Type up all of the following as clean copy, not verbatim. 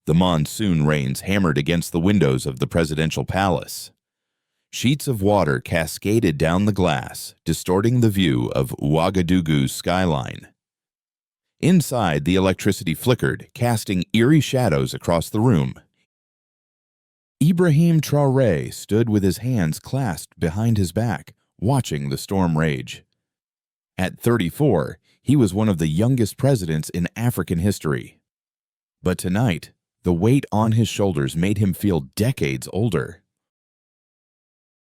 The monsoon rains hammered against the windows of the presidential palace. Sheets of water cascaded down the glass, distorting the view of Ouagadougou's skyline. Inside, the electricity flickered, casting eerie shadows across the room. Ibrahim Traoré stood with his hands clasped behind his back, watching the storm rage. At 34, he was one of the youngest presidents in African history. But tonight, the weight on his shoulders made him feel decades older.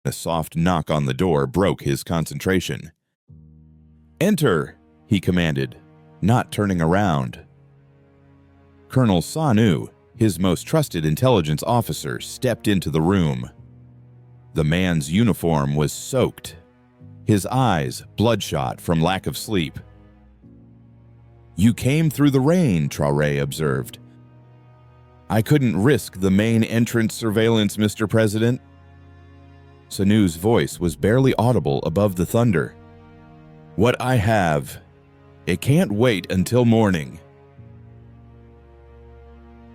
A soft knock on the door broke his concentration. "Enter," he commanded, not turning around. Colonel Sanu, his most trusted intelligence officer, stepped into the room. The man's uniform was soaked, his eyes bloodshot from lack of sleep. "You came through the rain," Traoré observed. "I couldn't risk the main entrance surveillance, Mr. President." Sanu's voice was barely audible above the thunder. "What I have, it can't wait until morning."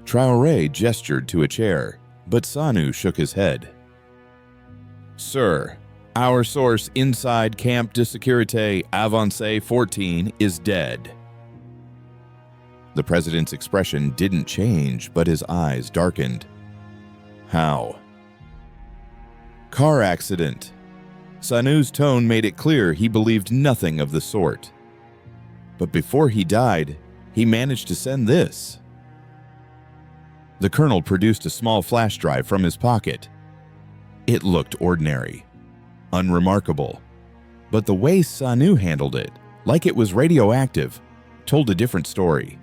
Traoré gestured to a chair, but Sanu shook his head. "Sir, our source inside Camp de Sécurité Avancée 14 is dead." The president's expression didn't change, but his eyes darkened. "How?" "Car accident." Sanu's tone made it clear he believed nothing of the sort. "But before he died, he managed to send this." The colonel produced a small flash drive from his pocket. It looked ordinary, unremarkable, but the way Sanu handled it, like it was radioactive, told a different story.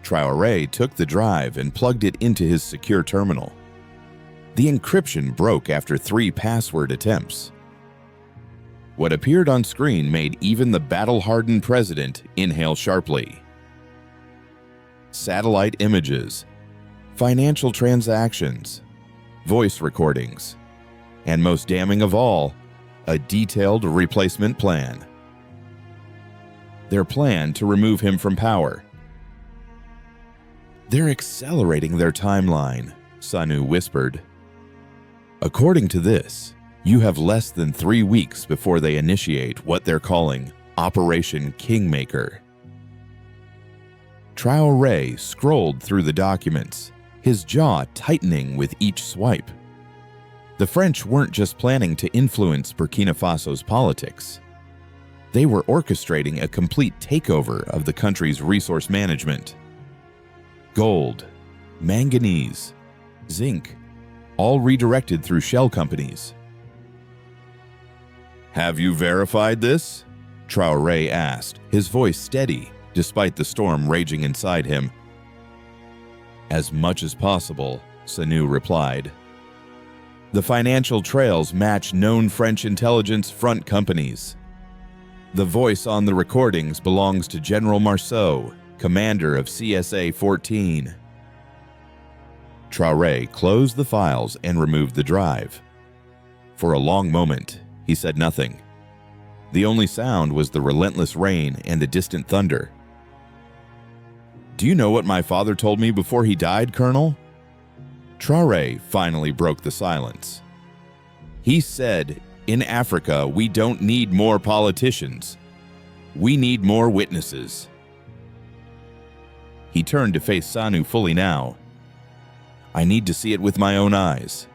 Traoré took the drive and plugged it into his secure terminal. The encryption broke after 3 password attempts. What appeared on screen made even the battle-hardened president inhale sharply. Satellite images, financial transactions, voice recordings, and most damning of all, a detailed replacement plan. Their plan to remove him from power. "They're accelerating their timeline," Sanu whispered. "According to this, you have less than 3 weeks before they initiate what they're calling Operation Kingmaker." Traoré scrolled through the documents, his jaw tightening with each swipe. The French weren't just planning to influence Burkina Faso's politics. They were orchestrating a complete takeover of the country's resource management. Gold, manganese, zinc, all redirected through shell companies. "Have you verified this?" Traoré asked, his voice steady despite the storm raging inside him. "As much as possible," Sanu replied. "The financial trails match known French intelligence front companies. The voice on the recordings belongs to General Marceau, commander of CSA 14. Traoré closed the files and removed the drive. For a long moment, he said nothing. The only sound was the relentless rain and the distant thunder. "Do you know what my father told me before he died, Colonel?" Traoré finally broke the silence. "He said, in Africa, we don't need more politicians. We need more witnesses." He turned to face Sanu fully now. "I need to see it with my own eyes."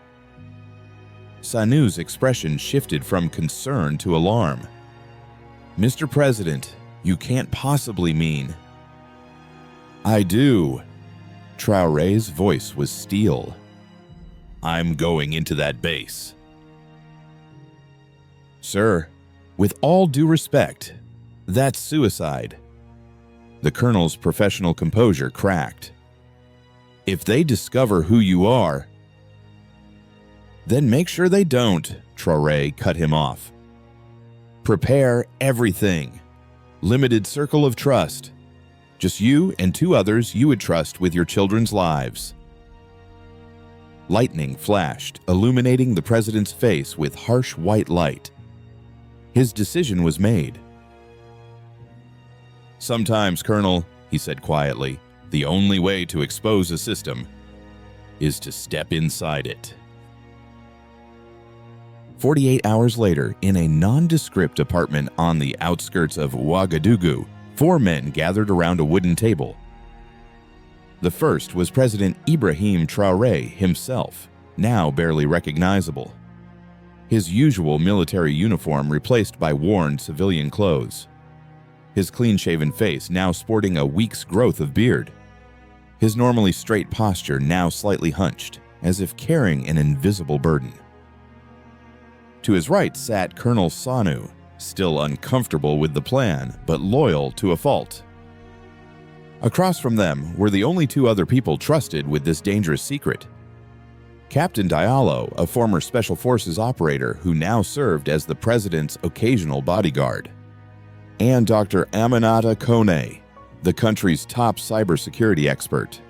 Sanu's expression shifted from concern to alarm. "Mr. President, you can't possibly mean—" "I do." Traoré's voice was steel. "I'm going into that base." "Sir, with all due respect, that's suicide." The colonel's professional composure cracked. "If they discover who you are—" "Then make sure they don't," Traoré cut him off. "Prepare everything. Limited circle of trust. Just you and 2 others you would trust with your children's lives." Lightning flashed, illuminating the president's face with harsh white light. His decision was made. "Sometimes, Colonel," he said quietly, The only way to expose a system is to step inside it. 48 hours later, in a nondescript apartment on the outskirts of Ouagadougou, 4 men gathered around a wooden table. The first was President Ibrahim Traoré himself, now barely recognizable. His usual military uniform replaced by worn civilian clothes. His clean-shaven face now sporting a week's growth of beard. His normally straight posture now slightly hunched, as if carrying an invisible burden. To his right sat Colonel Sanu, still uncomfortable with the plan, but loyal to a fault. Across from them were the only 2 other people trusted with this dangerous secret. Captain Diallo, a former Special Forces operator who now served as the president's occasional bodyguard, and Dr. Aminata Kone, the country's top cybersecurity expert.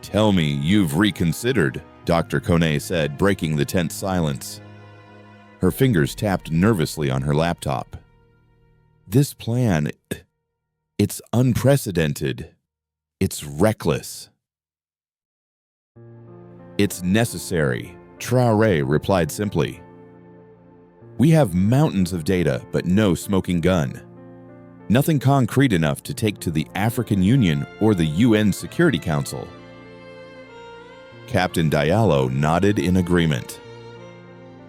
"Tell me you've reconsidered," Dr. Kone said, breaking the tense silence. Her fingers tapped nervously on her laptop. "This plan, it's unprecedented. It's reckless." "It's necessary," Traoré replied simply. "We have mountains of data, but no smoking gun. Nothing concrete enough to take to the African Union or the UN Security Council." Captain Diallo nodded in agreement.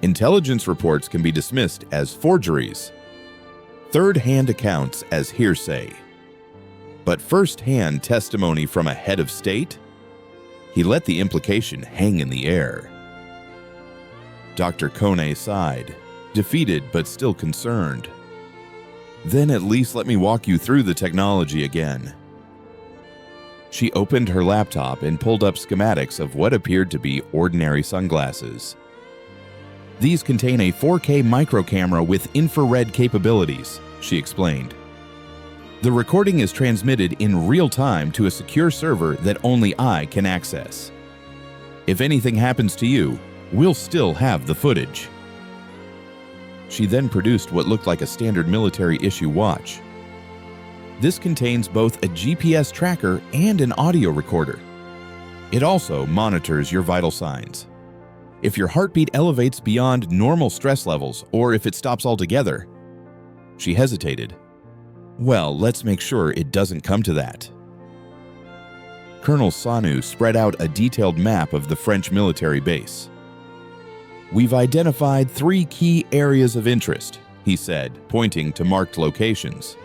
"Intelligence reports can be dismissed as forgeries, third-hand accounts as hearsay. But first-hand testimony from a head of state?" He let the implication hang in the air. Dr. Kone sighed, defeated but still concerned. "Then at least let me walk you through the technology again." She opened her laptop and pulled up schematics of what appeared to be ordinary sunglasses. "These contain a 4K microcamera with infrared capabilities," she explained. "The recording is transmitted in real time to a secure server that only I can access. If anything happens to you, we'll still have the footage." She then produced what looked like a standard military-issue watch. "This contains both a GPS tracker and an audio recorder. It also monitors your vital signs. If your heartbeat elevates beyond normal stress levels, or if it stops altogether." She hesitated. "Well, let's make sure it doesn't come to that." Colonel Sanu spread out a detailed map of the French military base. "We've identified 3 key areas of interest," he said, pointing to marked locations.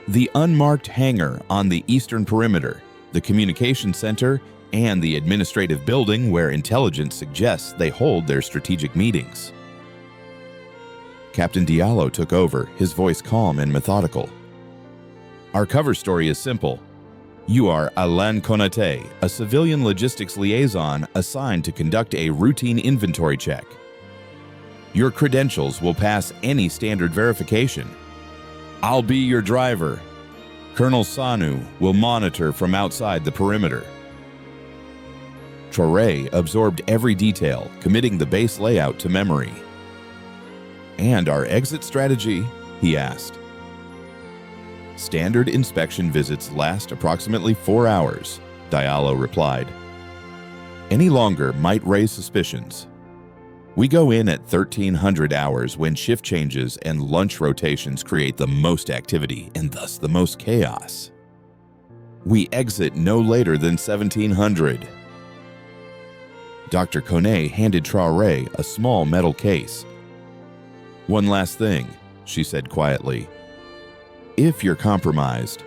"The unmarked hangar on the eastern perimeter, the communication center, and the administrative building where intelligence suggests they hold their strategic meetings." Captain Diallo took over, his voice calm and methodical. "Our cover story is simple. You are Alain Konaté, a civilian logistics liaison assigned to conduct a routine inventory check. Your credentials will pass any standard verification. I'll be your driver. Colonel Sanu will monitor from outside the perimeter." Traoré absorbed every detail, committing the base layout to memory. "And our exit strategy?" he asked. "Standard inspection visits last approximately 4 hours," Diallo replied. "Any longer might raise suspicions. We go in at 1300 hours when shift changes and lunch rotations create the most activity and thus the most chaos. We exit no later than 1700. Dr. Kone handed Traoré a small metal case. "One last thing," she said quietly. "If you're compromised."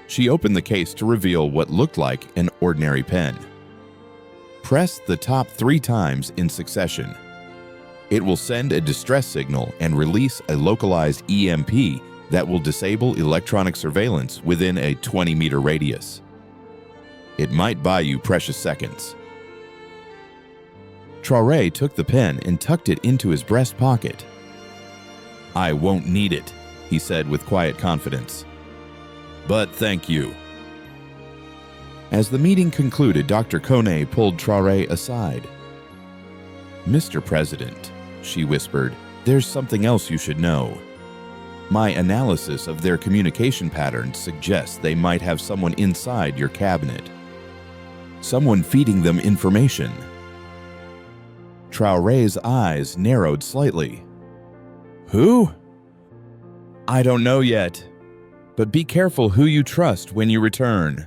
She opened the case to reveal what looked like an ordinary pen. "Press the top 3 times in succession. It will send a distress signal and release a localized EMP that will disable electronic surveillance within a 20-meter radius. It might buy you precious seconds." Traoré took the pen and tucked it into his breast pocket. "I won't need it," he said with quiet confidence. "But thank you." As the meeting concluded, Dr. Kone pulled Traoré aside. "Mr. President," she whispered, "there's something else you should know. My analysis of their communication patterns suggests they might have someone inside your cabinet. Someone feeding them information. Traoré's eyes narrowed slightly. Who? I don't know yet, but be careful who you trust when you return.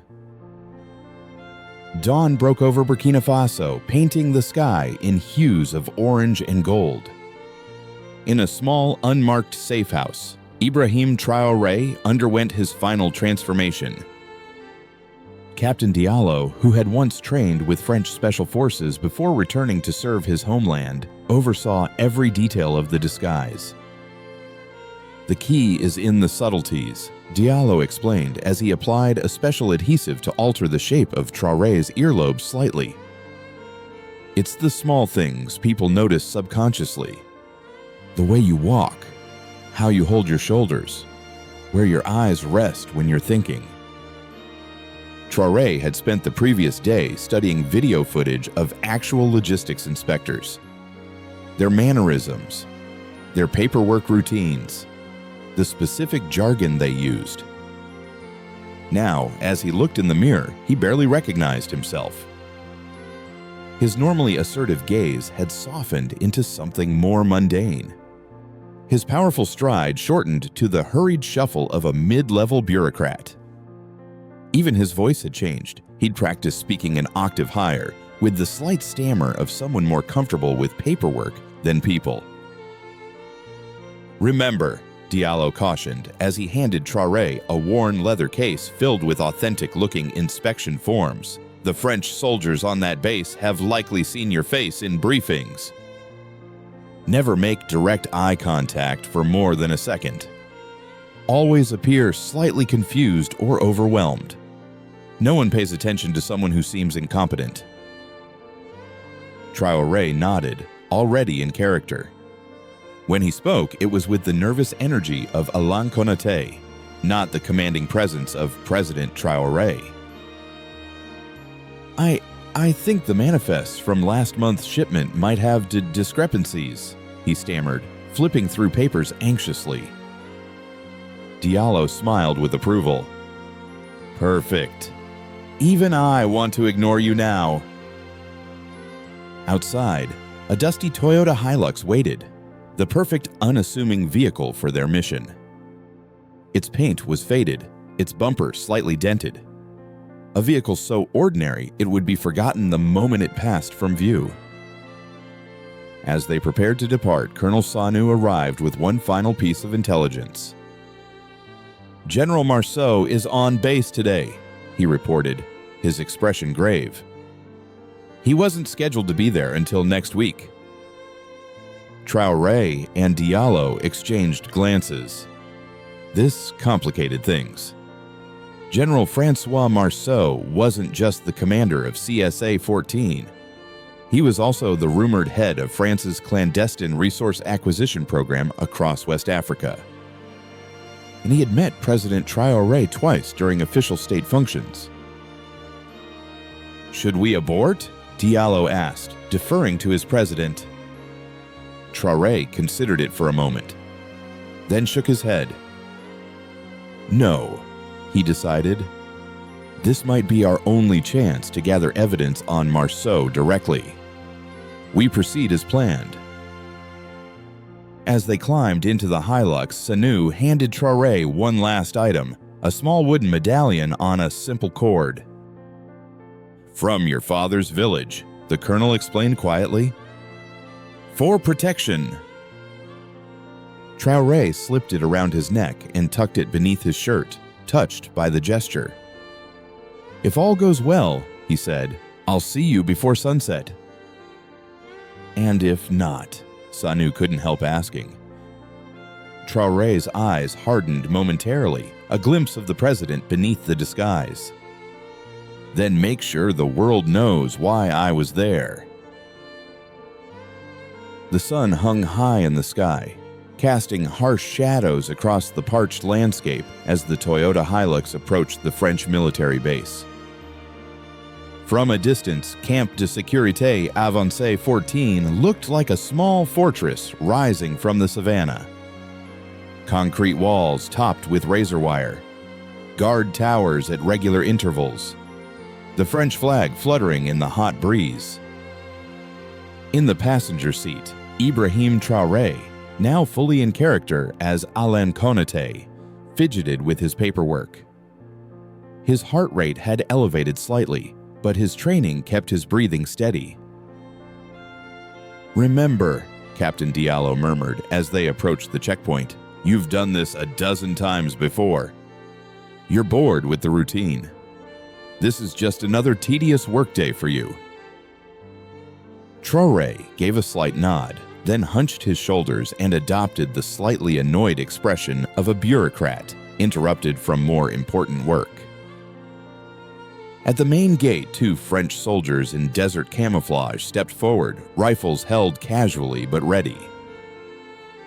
Dawn broke over Burkina Faso, painting the sky in hues of orange and gold. In a small, unmarked safe house, Ibrahim Traoré underwent his final transformation. Captain Diallo, who had once trained with French Special Forces before returning to serve his homeland, oversaw every detail of the disguise. The key is in the subtleties, Diallo explained as he applied a special adhesive to alter the shape of Traoré's earlobe slightly. It's the small things people notice subconsciously. The way you walk, how you hold your shoulders, where your eyes rest when you're thinking. Traoré had spent the previous day studying video footage of actual logistics inspectors, their mannerisms, their paperwork routines, the specific jargon they used. Now, as he looked in the mirror, he barely recognized himself. His normally assertive gaze had softened into something more mundane. His powerful stride shortened to the hurried shuffle of a mid-level bureaucrat. Even his voice had changed. He'd practiced speaking an octave higher, with the slight stammer of someone more comfortable with paperwork than people. Remember, Diallo cautioned as he handed Traoré a worn leather case filled with authentic-looking inspection forms. The French soldiers on that base have likely seen your face in briefings. Never make direct eye contact for more than a second. Always appear slightly confused or overwhelmed. No one pays attention to someone who seems incompetent. Traoré nodded, already in character. When he spoke, it was with the nervous energy of Alain Konaté, not the commanding presence of President Traoré. I think the manifests from last month's shipment might have discrepancies, he stammered, flipping through papers anxiously. Diallo smiled with approval. Perfect. Even I want to ignore you now. Outside, a dusty Toyota Hilux waited, the perfect unassuming vehicle for their mission. Its paint was faded, its bumper slightly dented. A vehicle so ordinary it would be forgotten the moment it passed from view. As they prepared to depart, Colonel Sanu arrived with one final piece of intelligence. General Marceau is on base today, he reported, his expression grave. He wasn't scheduled to be there until next week. Traoré and Diallo exchanged glances. This complicated things. General Francois Marceau wasn't just the commander of CSA-14. He was also the rumored head of France's clandestine resource acquisition program across West Africa. And he had met President Traoré twice during official state functions. Should we abort? Diallo asked, deferring to his president. Traoré considered it for a moment, then shook his head. No, he decided. This might be our only chance to gather evidence on Marceau directly. We proceed as planned. As they climbed into the Hilux, Sanu handed Traoré one last item, a small wooden medallion on a simple cord. From your father's village, the colonel explained quietly. For protection. Traoré slipped it around his neck and tucked it beneath his shirt, touched by the gesture. If all goes well, he said, I'll see you before sunset. And if not, Sanu couldn't help asking. Traoré's eyes hardened momentarily, a glimpse of the president beneath the disguise. Then make sure the world knows why I was there. The sun hung high in the sky, casting harsh shadows across the parched landscape as the Toyota Hilux approached the French military base. From a distance, Camp de Sécurité Avancée 14 looked like a small fortress rising from the savannah. concrete walls topped with razor wire, guard towers at regular intervals, the French flag fluttering in the hot breeze. In the passenger seat, Ibrahim Traoré, now fully in character as Alain Konaté, fidgeted with his paperwork. His heart rate had elevated slightly, but his training kept his breathing steady. "Remember," Captain Diallo murmured as they approached the checkpoint, "you've done this a dozen times before. You're bored with the routine. This is just another tedious workday for you." Traoré gave a slight nod, then hunched his shoulders and adopted the slightly annoyed expression of a bureaucrat interrupted from more important work. At the main gate, 2 French soldiers in desert camouflage stepped forward, rifles held casually but ready.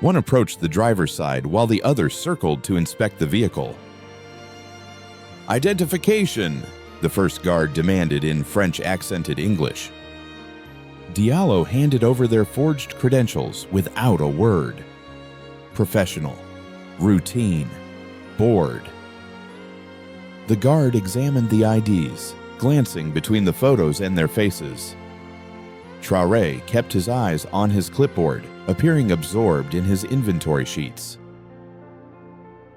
One approached the driver's side while the other circled to inspect the vehicle. "Identification!" the first guard demanded in French-accented English. Diallo handed over their forged credentials without a word. Professional, routine, bored. The guard examined the IDs, glancing between the photos and their faces. Traoré kept his eyes on his clipboard, appearing absorbed in his inventory sheets.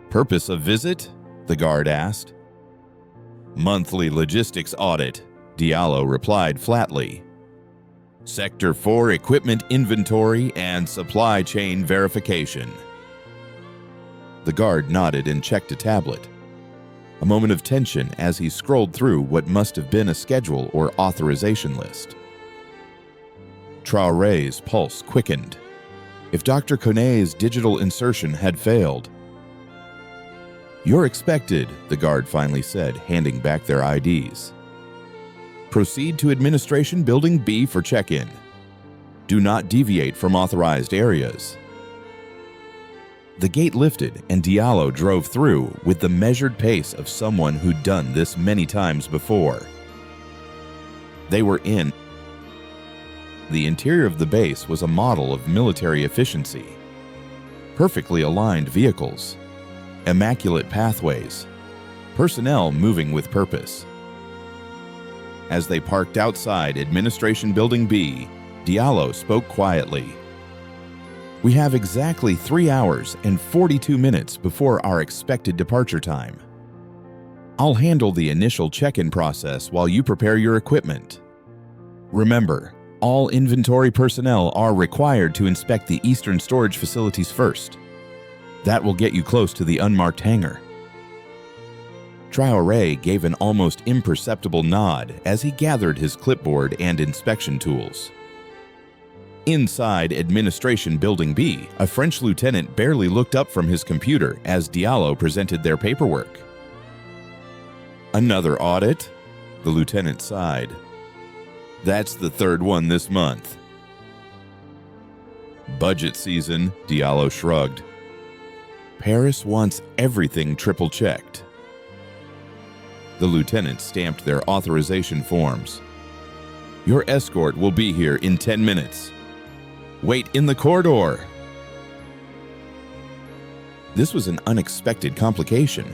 "Purpose of visit?" the guard asked. "Monthly logistics audit," Diallo replied flatly. "Sector 4 equipment inventory and supply chain verification." The guard nodded and checked a tablet. A moment of tension as he scrolled through what must have been a schedule or authorization list. Traoré's pulse quickened. If Dr. Koné's digital insertion had failed. "You're expected," the guard finally said, handing back their IDs. "Proceed to Administration Building B for check-in. Do not deviate from authorized areas." The gate lifted and Diallo drove through with the measured pace of someone who'd done this many times before. They were in. The interior of the base was a model of military efficiency. Perfectly aligned vehicles, immaculate pathways, personnel moving with purpose. As they parked outside Administration Building B, Diallo spoke quietly. "We have exactly 3 hours and 42 minutes before our expected departure time. I'll handle the initial check-in process while you prepare your equipment. Remember, all inventory personnel are required to inspect the eastern storage facilities first. That will get you close to the unmarked hangar." Traoré gave an almost imperceptible nod as he gathered his clipboard and inspection tools. Inside Administration Building B, a French lieutenant barely looked up from his computer as Diallo presented their paperwork. "Another audit?" the lieutenant sighed. "That's the 3rd one this month." "Budget season," Diallo shrugged. "Paris wants everything triple-checked." The lieutenant stamped their authorization forms. "Your escort will be here in 10 minutes. Wait in the corridor." This was an unexpected complication.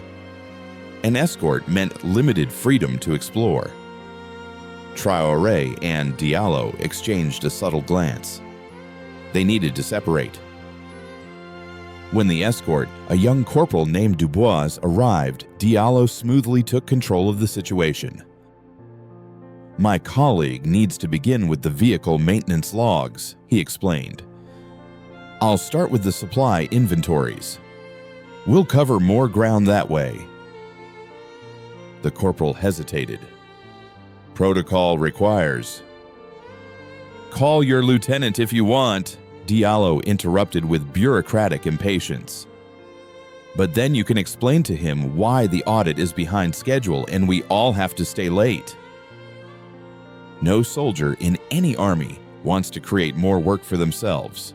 An escort meant limited freedom to explore. Traoré and Diallo exchanged a subtle glance. They needed to separate. When the escort, a young corporal named Dubois, arrived, Diallo smoothly took control of the situation. "My colleague needs to begin with the vehicle maintenance logs," he explained. "I'll start with the supply inventories. We'll cover more ground that way." The corporal hesitated. "Protocol requires." "Call your lieutenant if you want," Diallo interrupted with bureaucratic impatience. "But then you can explain to him why the audit is behind schedule and we all have to stay late." No soldier in any army wants to create more work for themselves.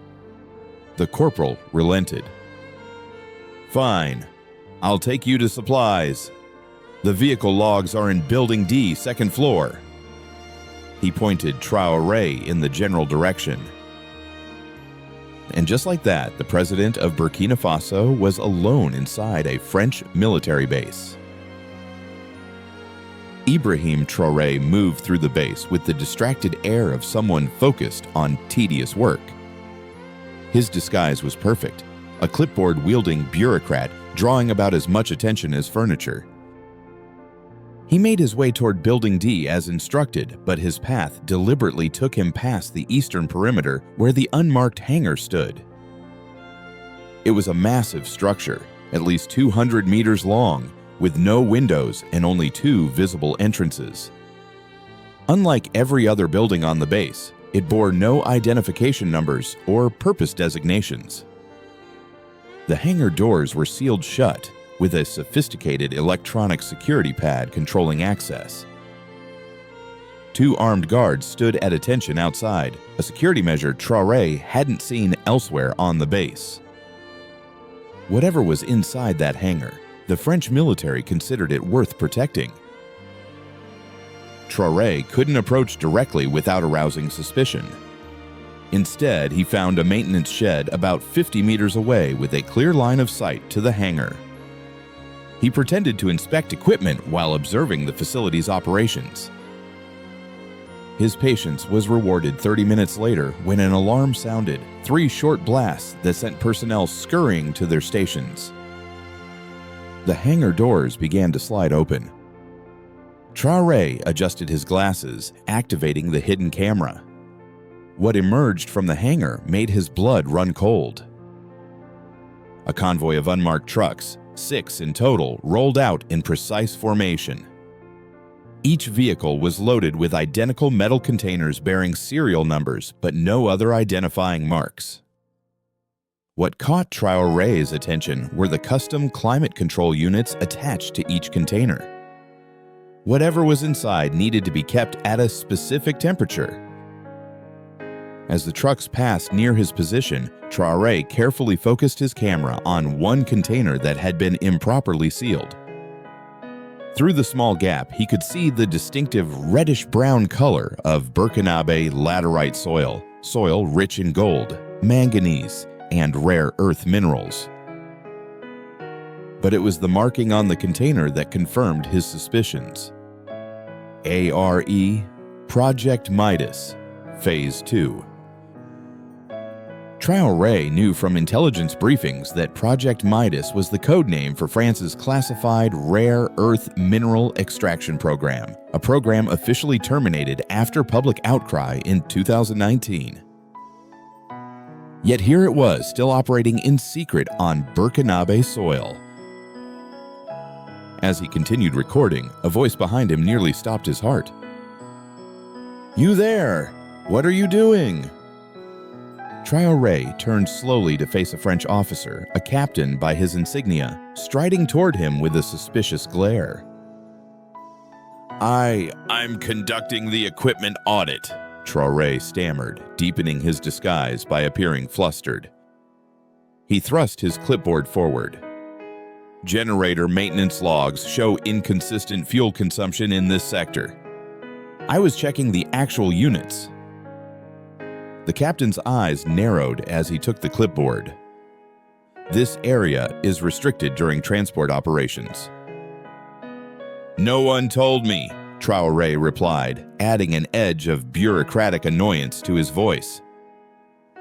The corporal relented. "Fine. I'll take you to supplies. The vehicle logs are in Building D, 2nd floor." He pointed Traoré in the general direction. And just like that, the president of Burkina Faso was alone inside a French military base. Ibrahim Traoré moved through the base with the distracted air of someone focused on tedious work. His disguise was perfect, a clipboard-wielding bureaucrat drawing about as much attention as furniture. He made his way toward Building D as instructed, but his path deliberately took him past the eastern perimeter where the unmarked hangar stood. It was a massive structure, at least 200 meters long, with no windows and only 2 visible entrances. Unlike every other building on the base, it bore no identification numbers or purpose designations. The hangar doors were sealed shut, with a sophisticated electronic security pad controlling access. 2 armed guards stood at attention outside, a security measure Traoré hadn't seen elsewhere on the base. Whatever was inside that hangar, the French military considered it worth protecting. Traoré couldn't approach directly without arousing suspicion. Instead, he found a maintenance shed about 50 meters away with a clear line of sight to the hangar. He pretended to inspect equipment while observing the facility's operations. His patience was rewarded 30 minutes later when an alarm sounded, 3 short blasts that sent personnel scurrying to their stations. The hangar doors began to slide open. Traoré adjusted his glasses, activating the hidden camera. What emerged from the hangar made his blood run cold. A convoy of unmarked trucks, 6 in total, rolled out in precise formation. Each vehicle was loaded with identical metal containers bearing serial numbers, but no other identifying marks. What caught Traoré's attention were the custom climate control units attached to each container. Whatever was inside needed to be kept at a specific temperature. As the trucks passed near his position, Traoré carefully focused his camera on one container that had been improperly sealed. Through the small gap, he could see the distinctive reddish-brown color of Burkinabe laterite soil rich in gold, manganese, and rare earth minerals. But it was the marking on the container that confirmed his suspicions. ARE, Project Midas, Phase 2. Traoré knew from intelligence briefings that Project Midas was the code name for France's classified rare earth mineral extraction program, a program officially terminated after public outcry in 2019. Yet here it was, still operating in secret on Burkinabe soil. As he continued recording, a voice behind him nearly stopped his heart. "You there! What are you doing?" Traoré turned slowly to face a French officer, a captain by his insignia, striding toward him with a suspicious glare. I'm conducting the equipment audit," Traoré stammered, deepening his disguise by appearing flustered. He thrust his clipboard forward. "Generator maintenance logs show inconsistent fuel consumption in this sector. I was checking the actual units." The captain's eyes narrowed as he took the clipboard. "This area is restricted during transport operations." "No one told me," Traoré replied, adding an edge of bureaucratic annoyance to his voice.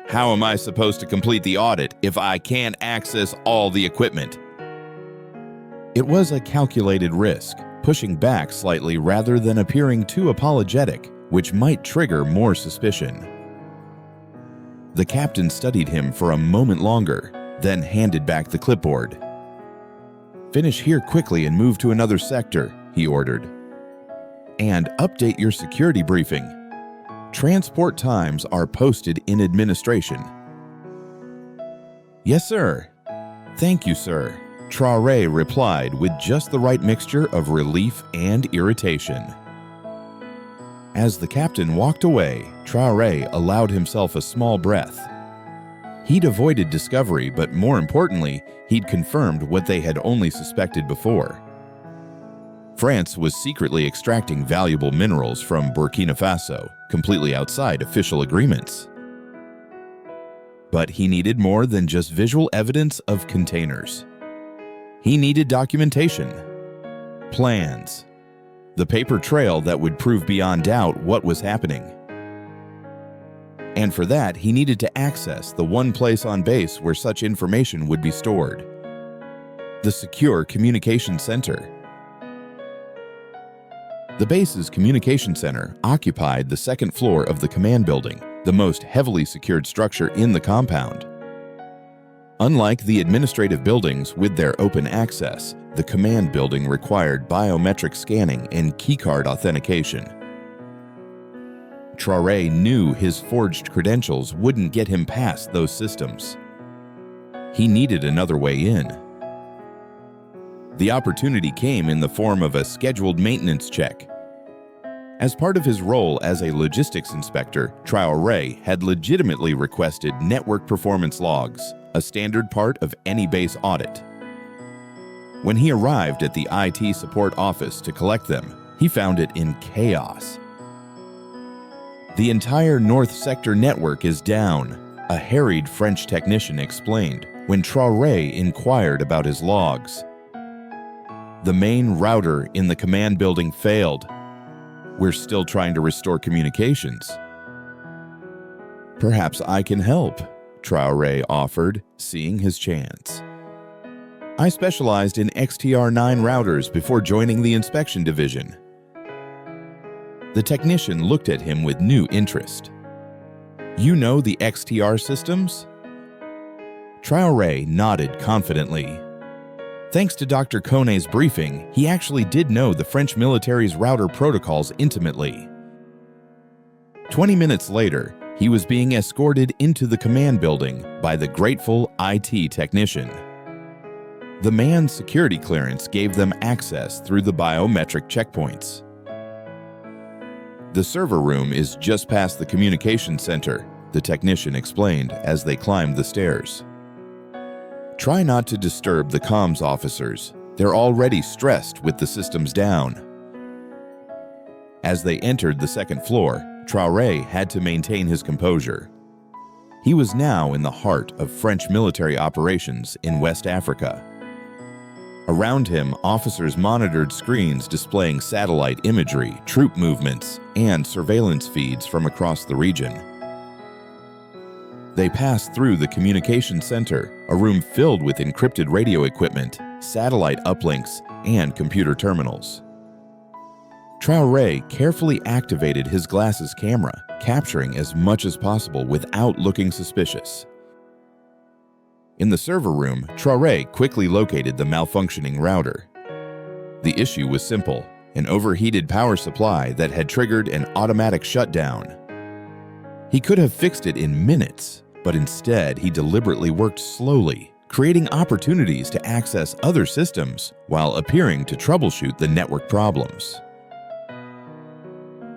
"How am I supposed to complete the audit if I can't access all the equipment?" It was a calculated risk, pushing back slightly rather than appearing too apologetic, which might trigger more suspicion. The captain studied him for a moment longer, then handed back the clipboard. "Finish here quickly and move to another sector," he ordered. "And update your security briefing. Transport times are posted in administration." "Yes, sir." "Thank you, sir," Traoré replied with just the right mixture of relief and irritation. As the captain walked away, Traoré allowed himself a small breath. He'd avoided discovery, but more importantly, he'd confirmed what they had only suspected before. France was secretly extracting valuable minerals from Burkina Faso, completely outside official agreements. But he needed more than just visual evidence of containers. He needed documentation, plans, the paper trail that would prove beyond doubt what was happening. And for that, he needed to access the one place on base where such information would be stored: the Secure Communication Center. The base's communication center occupied the second floor of the command building, the most heavily secured structure in the compound. Unlike the administrative buildings with their open access, the command building required biometric scanning and keycard authentication. Traoré knew his forged credentials wouldn't get him past those systems. He needed another way in. The opportunity came in the form of a scheduled maintenance check. As part of his role as a logistics inspector, Traoré had legitimately requested network performance logs, a standard part of any base audit. When he arrived at the IT support office to collect them, he found it in chaos. "The entire North Sector network is down," a harried French technician explained when Traoré inquired about his logs. "The main router in the command building failed. We're still trying to restore communications." "Perhaps I can help," Traoré offered, seeing his chance. "I specialized in XTR9 routers before joining the inspection division." The technician looked at him with new interest. "You know the XTR systems?" Traoré nodded confidently. Thanks to Dr. Kone's briefing, he actually did know the French military's router protocols intimately. 20 minutes later, he was being escorted into the command building by the grateful IT technician. The man's security clearance gave them access through the biometric checkpoints. "The server room is just past the communication center," the technician explained as they climbed the stairs. "Try not to disturb the comms officers. They're already stressed with the systems down." As they entered the second floor, Traoré had to maintain his composure. He was now in the heart of French military operations in West Africa. Around him, officers monitored screens displaying satellite imagery, troop movements, and surveillance feeds from across the region. They passed through the communication center, a room filled with encrypted radio equipment, satellite uplinks, and computer terminals. Traoré carefully activated his glasses camera, capturing as much as possible without looking suspicious. In the server room, Traoré quickly located the malfunctioning router. The issue was simple: an overheated power supply that had triggered an automatic shutdown. He could have fixed it in minutes, but instead he deliberately worked slowly, creating opportunities to access other systems while appearing to troubleshoot the network problems.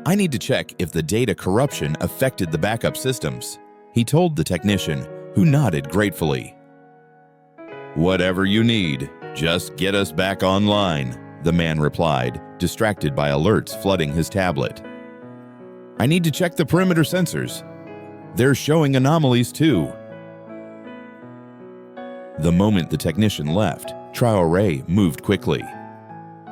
"I need to check if the data corruption affected the backup systems," he told the technician, who nodded gratefully. "Whatever you need, just get us back online," the man replied, distracted by alerts flooding his tablet. "I need to check the perimeter sensors. They're showing anomalies too." The moment the technician left, Traoré moved quickly.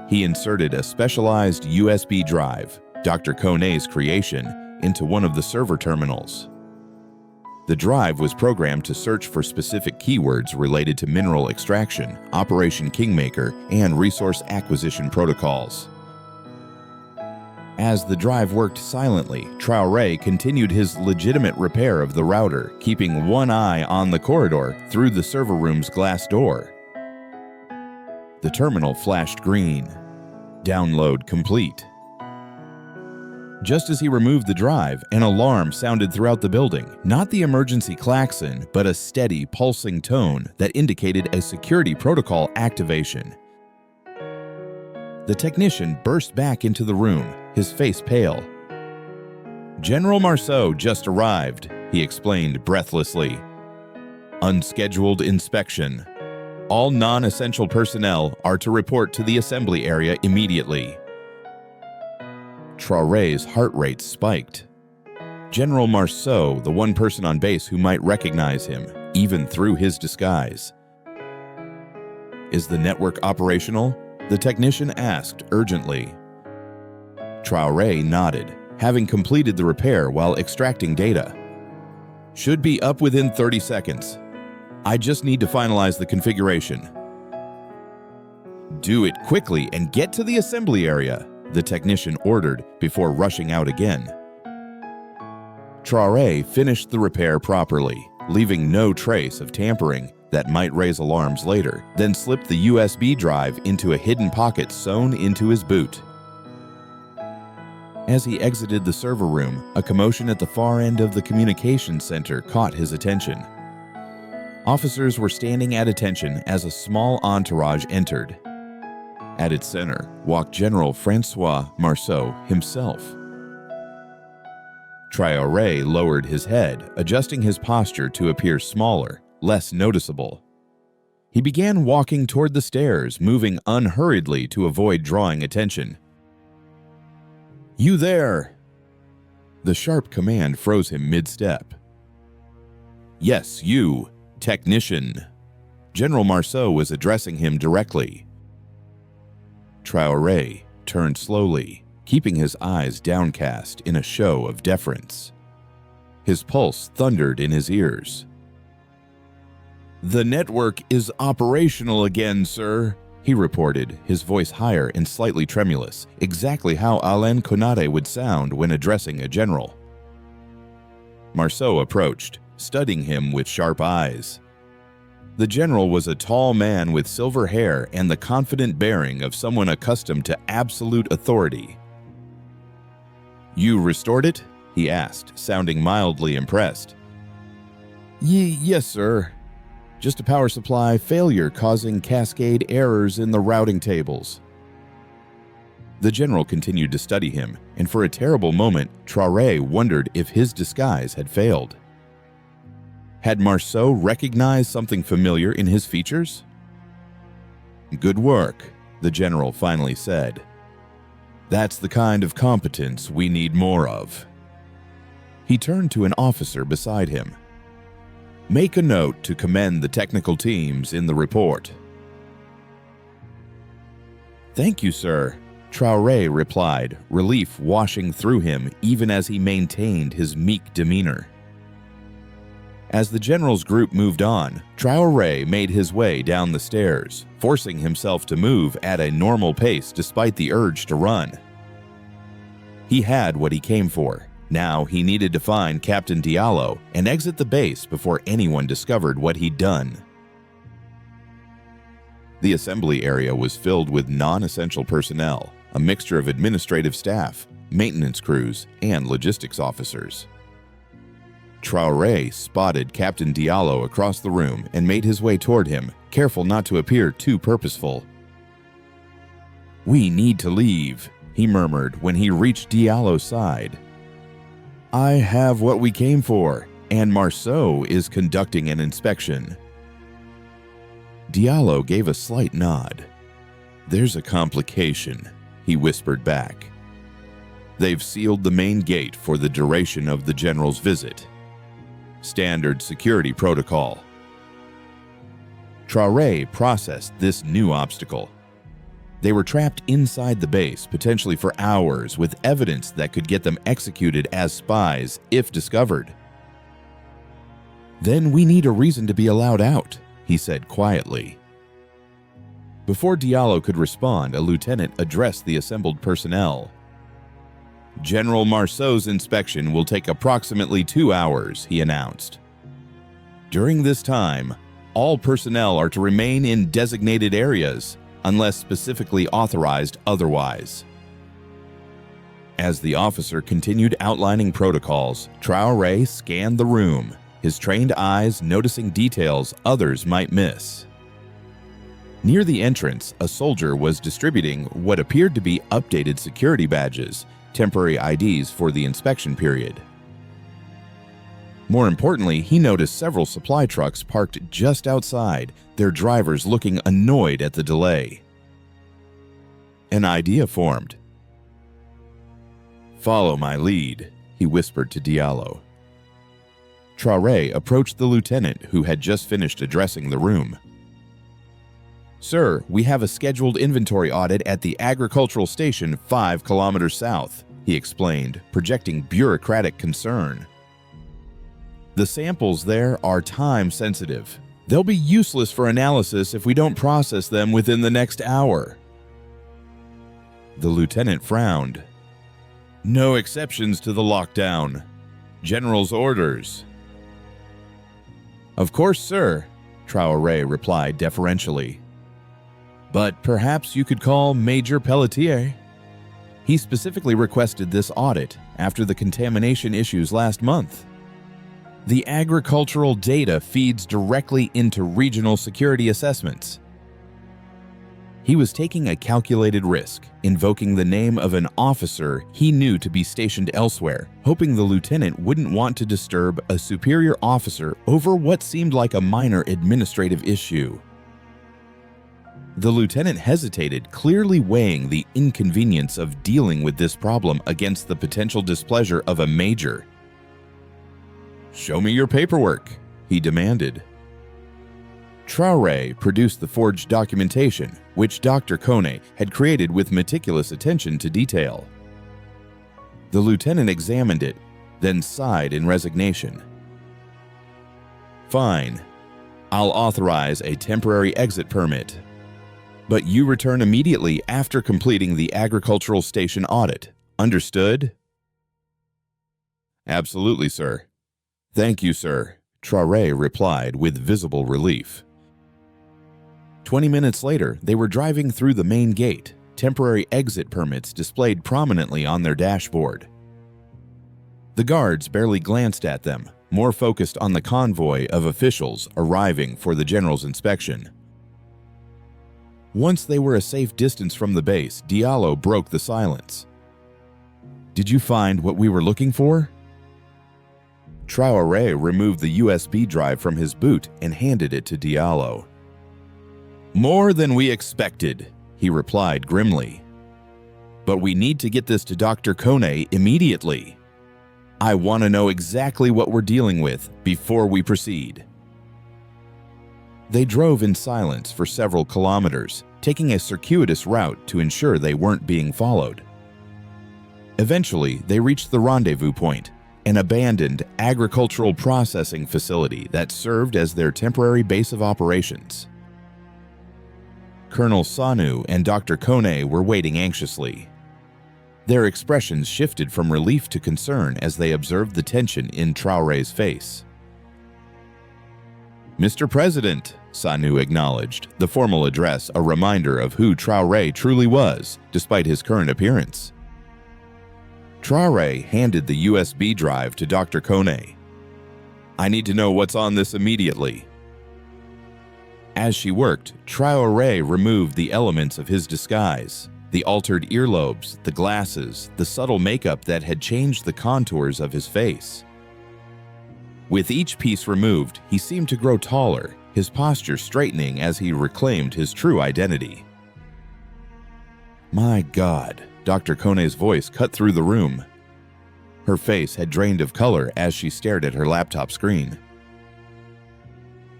He inserted a specialized USB drive, Dr. Kone's creation, into one of the server terminals. The drive was programmed to search for specific keywords related to mineral extraction, Operation Kingmaker, and resource acquisition protocols. As the drive worked silently, Traoré continued his legitimate repair of the router, keeping one eye on the corridor through the server room's glass door. The terminal flashed green. Download complete. Just as he removed the drive, an alarm sounded throughout the building, not the emergency klaxon, but a steady, pulsing tone that indicated a security protocol activation. The technician burst back into the room, his face pale. "General Marceau just arrived," he explained breathlessly. "Unscheduled inspection. All non-essential personnel are to report to the assembly area immediately." Traoré's heart rate spiked. General Marceau, the one person on base who might recognize him, even through his disguise. "Is the network operational?" the technician asked urgently. Traoré nodded, having completed the repair while extracting data. "Should be up within 30 seconds. I just need to finalize the configuration." "Do it quickly and get to the assembly area," the technician ordered before rushing out again. Traoré finished the repair properly, leaving no trace of tampering that might raise alarms later, then slipped the USB drive into a hidden pocket sewn into his boot. As he exited the server room, a commotion at the far end of the communications center caught his attention. Officers were standing at attention as a small entourage entered. At its center walked General Francois Marceau himself. Traoré lowered his head, adjusting his posture to appear smaller, less noticeable. He began walking toward the stairs, moving unhurriedly to avoid drawing attention. "You there!" The sharp command froze him mid-step. "Yes, you, technician." General Marceau was addressing him directly. Traoré turned slowly, keeping his eyes downcast in a show of deference. His pulse thundered in his ears. "The network is operational again, sir," he reported, his voice higher and slightly tremulous, exactly how Alain Konate would sound when addressing a general. Marceau approached, studying him with sharp eyes. The general was a tall man with silver hair and the confident bearing of someone accustomed to absolute authority. "You restored it?" he asked, sounding mildly impressed. Yes, sir. Just a power supply failure causing cascade errors in the routing tables." The general continued to study him, and for a terrible moment, Traoré wondered if his disguise had failed. Had Marceau recognized something familiar in his features? "Good work," the general finally said. "That's the kind of competence we need more of." He turned to an officer beside him. "Make a note to commend the technical teams in the report." "Thank you, sir," Traoré replied, relief washing through him even as he maintained his meek demeanor. As the general's group moved on, Traoré made his way down the stairs, forcing himself to move at a normal pace despite the urge to run. He had what he came for. Now he needed to find Captain Diallo and exit the base before anyone discovered what he'd done. The assembly area was filled with non-essential personnel, a mixture of administrative staff, maintenance crews, and logistics officers. Traoré spotted Captain Diallo across the room and made his way toward him, careful not to appear too purposeful. "We need to leave," he murmured when he reached Diallo's side. "I have what we came for, and Marceau is conducting an inspection." Diallo gave a slight nod. "There's a complication," he whispered back. "They've sealed the main gate for the duration of the general's visit. Standard security protocol." Traoré processed this new obstacle. They were trapped inside the base, potentially for hours, with evidence that could get them executed as spies if discovered. "Then we need a reason to be allowed out," he said quietly. Before Diallo could respond, a lieutenant addressed the assembled personnel. "General Marceau's inspection will take approximately 2 hours," he announced. "During this time, all personnel are to remain in designated areas, unless specifically authorized otherwise." As the officer continued outlining protocols, Traoré scanned the room, his trained eyes noticing details others might miss. Near the entrance, a soldier was distributing what appeared to be updated security badges, temporary IDs for the inspection period. More importantly, he noticed several supply trucks parked just outside, their drivers looking annoyed at the delay. An idea formed. "Follow my lead," he whispered to Diallo. Traoré approached the lieutenant who had just finished addressing the room. "Sir, we have a scheduled inventory audit at the agricultural station 5 kilometers south," he explained, projecting bureaucratic concern. "The samples there are time-sensitive. They'll be useless for analysis if we don't process them within the next hour." The lieutenant frowned. "No exceptions to the lockdown. General's orders." "Of course, sir," Traoré replied deferentially. "But perhaps you could call Major Pelletier. He specifically requested this audit after the contamination issues last month. The agricultural data feeds directly into regional security assessments." He was taking a calculated risk, invoking the name of an officer he knew to be stationed elsewhere, hoping the lieutenant wouldn't want to disturb a superior officer over what seemed like a minor administrative issue. The lieutenant hesitated, clearly weighing the inconvenience of dealing with this problem against the potential displeasure of a major. "Show me your paperwork," he demanded. Traoré produced the forged documentation, which Dr. Kone had created with meticulous attention to detail. The lieutenant examined it, then sighed in resignation. "Fine. I'll authorize a temporary exit permit. But you return immediately after completing the agricultural station audit. Understood?" "Absolutely, sir." "Thank you, sir," Traoré replied with visible relief. 20 minutes later, they were driving through the main gate, temporary exit permits displayed prominently on their dashboard. The guards barely glanced at them, more focused on the convoy of officials arriving for the general's inspection. Once they were a safe distance from the base, Diallo broke the silence. "Did you find what we were looking for?" Traoré removed the USB drive from his boot and handed it to Diallo. "More than we expected," he replied grimly. "But we need to get this to Dr. Kone immediately. I want to know exactly what we're dealing with before we proceed." They drove in silence for several kilometers, taking a circuitous route to ensure they weren't being followed. Eventually, they reached the rendezvous point, an abandoned agricultural processing facility that served as their temporary base of operations. Colonel Sanu and Dr. Kone were waiting anxiously. Their expressions shifted from relief to concern as they observed the tension in Traoré's face. "Mr. President," Sanu acknowledged, the formal address a reminder of who Traoré truly was, despite his current appearance. Traoré handed the USB drive to Dr. Kone. "I need to know what's on this immediately." As she worked, Traoré removed the elements of his disguise, the altered earlobes, the glasses, the subtle makeup that had changed the contours of his face. With each piece removed, he seemed to grow taller, his posture straightening as he reclaimed his true identity. "My God," Dr. Kone's voice cut through the room. Her face had drained of color as she stared at her laptop screen.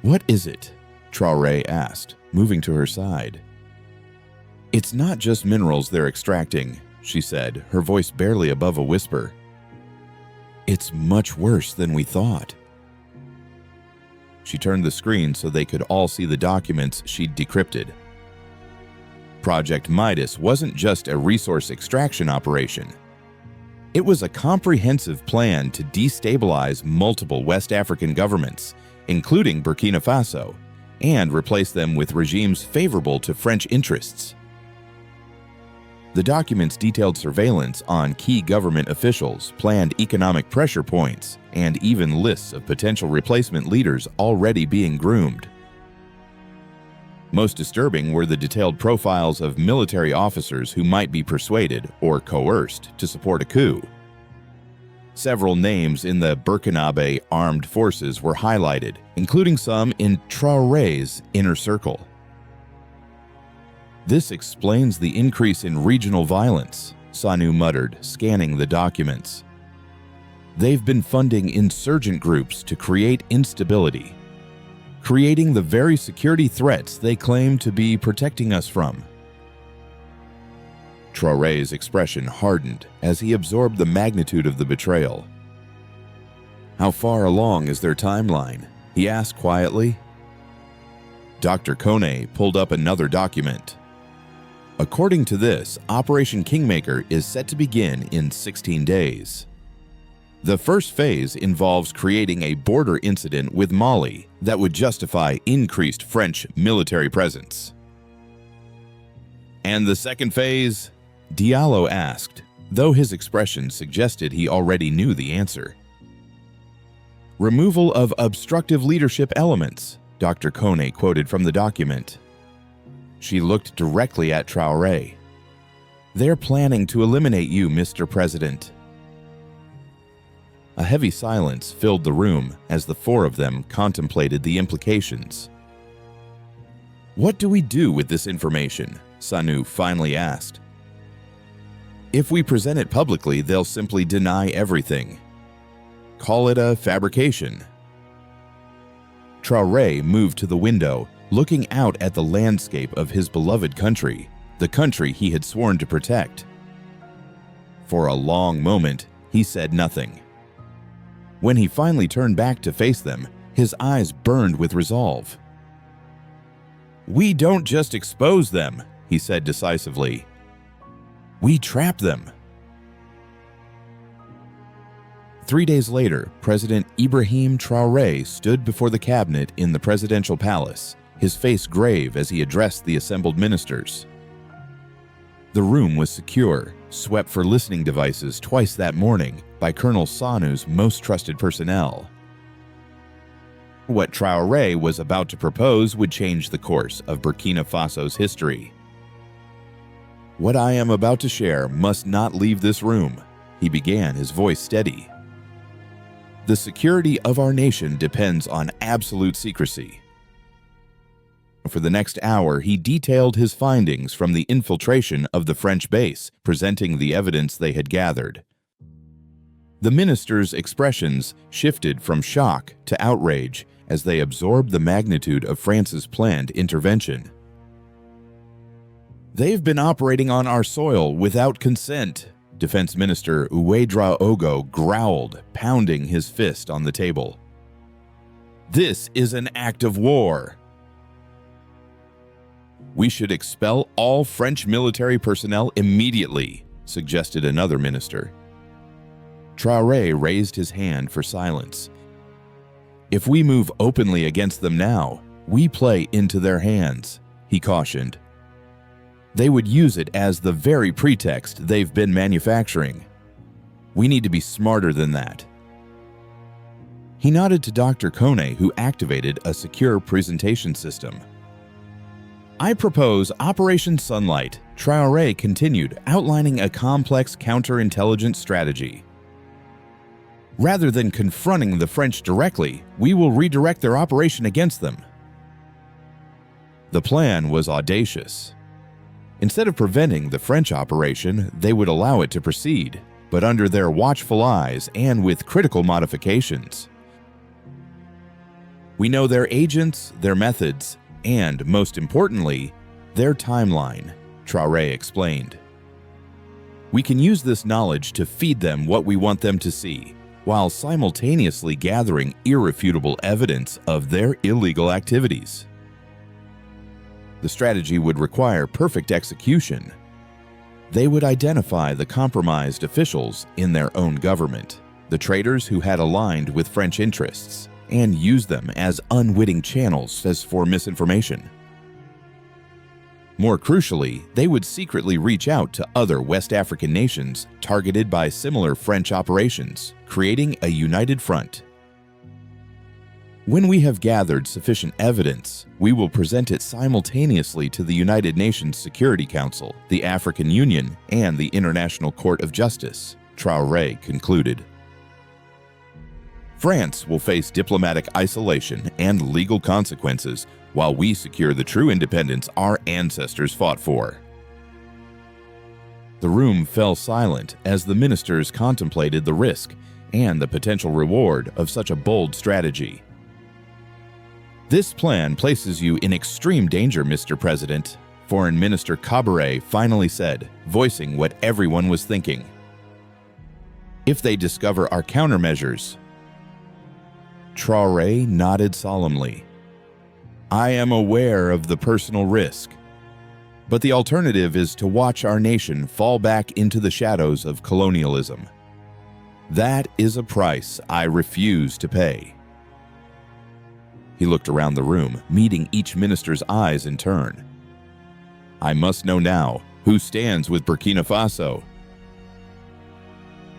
"What is it?" Traoré asked, moving to her side. "It's not just minerals they're extracting," she said, her voice barely above a whisper. "It's much worse than we thought." She turned the screen so they could all see the documents she'd decrypted. Project Midas wasn't just a resource extraction operation. It was a comprehensive plan to destabilize multiple West African governments, including Burkina Faso, and replace them with regimes favorable to French interests. The documents detailed surveillance on key government officials, planned economic pressure points, and even lists of potential replacement leaders already being groomed. Most disturbing were the detailed profiles of military officers who might be persuaded or coerced to support a coup. Several names in the Burkinabe armed forces were highlighted, including some in Traoré's inner circle. "This explains the increase in regional violence," Sanu muttered, scanning the documents. They've been funding insurgent groups to create instability, creating the very security threats they claim to be protecting us from. Traoré's expression hardened as he absorbed the magnitude of the betrayal. "How far along is their timeline?" he asked quietly. Dr. Kone pulled up another document. According to this, Operation Kingmaker is set to begin in 16 days. The first phase involves creating a border incident with Mali that would justify increased French military presence. "And the second phase?" Diallo asked, though his expression suggested he already knew the answer. "Removal of obstructive leadership elements," Dr. Kone quoted from the document. She looked directly at Traoré. "They're planning to eliminate you, Mr. President." A heavy silence filled the room as the four of them contemplated the implications. "What do we do with this information?" Sanu finally asked. "If we present it publicly, they'll simply deny everything. Call it a fabrication." Traoré moved to the window, looking out at the landscape of his beloved country, the country he had sworn to protect. For a long moment, he said nothing. When he finally turned back to face them, his eyes burned with resolve. "We don't just expose them," he said decisively. "We trap them." 3 days later, President Ibrahim Traoré stood before the cabinet in the presidential palace, his face grave as he addressed the assembled ministers. The room was secure, swept for listening devices twice that morning by Colonel Sanu's most trusted personnel. What Traoré was about to propose would change the course of Burkina Faso's history. "What I am about to share must not leave this room," he began, his voice steady. "The security of our nation depends on absolute secrecy." For the next hour, he detailed his findings from the infiltration of the French base, presenting the evidence they had gathered. The ministers' expressions shifted from shock to outrage as they absorbed the magnitude of France's planned intervention. "They've been operating on our soil without consent," Defense Minister Ouédraogo growled, pounding his fist on the table. "This is an act of war." "We should expel all French military personnel immediately," suggested another minister. Traoré raised his hand for silence. "If we move openly against them now, we play into their hands," he cautioned. "They would use it as the very pretext they've been manufacturing. We need to be smarter than that." He nodded to Dr. Kone, who activated a secure presentation system. "I propose Operation Sunlight," Traoré continued, outlining a complex counterintelligence strategy. "Rather than confronting the French directly, we will redirect their operation against them." The plan was audacious. Instead of preventing the French operation, they would allow it to proceed, but under their watchful eyes and with critical modifications. "We know their agents, their methods, and, most importantly, their timeline," Traoré explained. "We can use this knowledge to feed them what we want them to see, while simultaneously gathering irrefutable evidence of their illegal activities." The strategy would require perfect execution. They would identify the compromised officials in their own government, the traitors who had aligned with French interests, and use them as unwitting channels for misinformation. More crucially, they would secretly reach out to other West African nations targeted by similar French operations, creating a united front. "When we have gathered sufficient evidence, we will present it simultaneously to the United Nations Security Council, the African Union, and the International Court of Justice," Traoré concluded. "France will face diplomatic isolation and legal consequences while we secure the true independence our ancestors fought for." The room fell silent as the ministers contemplated the risk, and the potential reward of such a bold strategy. "This plan places you in extreme danger, Mr. President," Foreign Minister Cabaret finally said, voicing what everyone was thinking. "If they discover our countermeasures." Traoré nodded solemnly. "I am aware of the personal risk, but the alternative is to watch our nation fall back into the shadows of colonialism. That is a price I refuse to pay." He looked around the room, meeting each minister's eyes in turn. "I must know now, who stands with Burkina Faso?"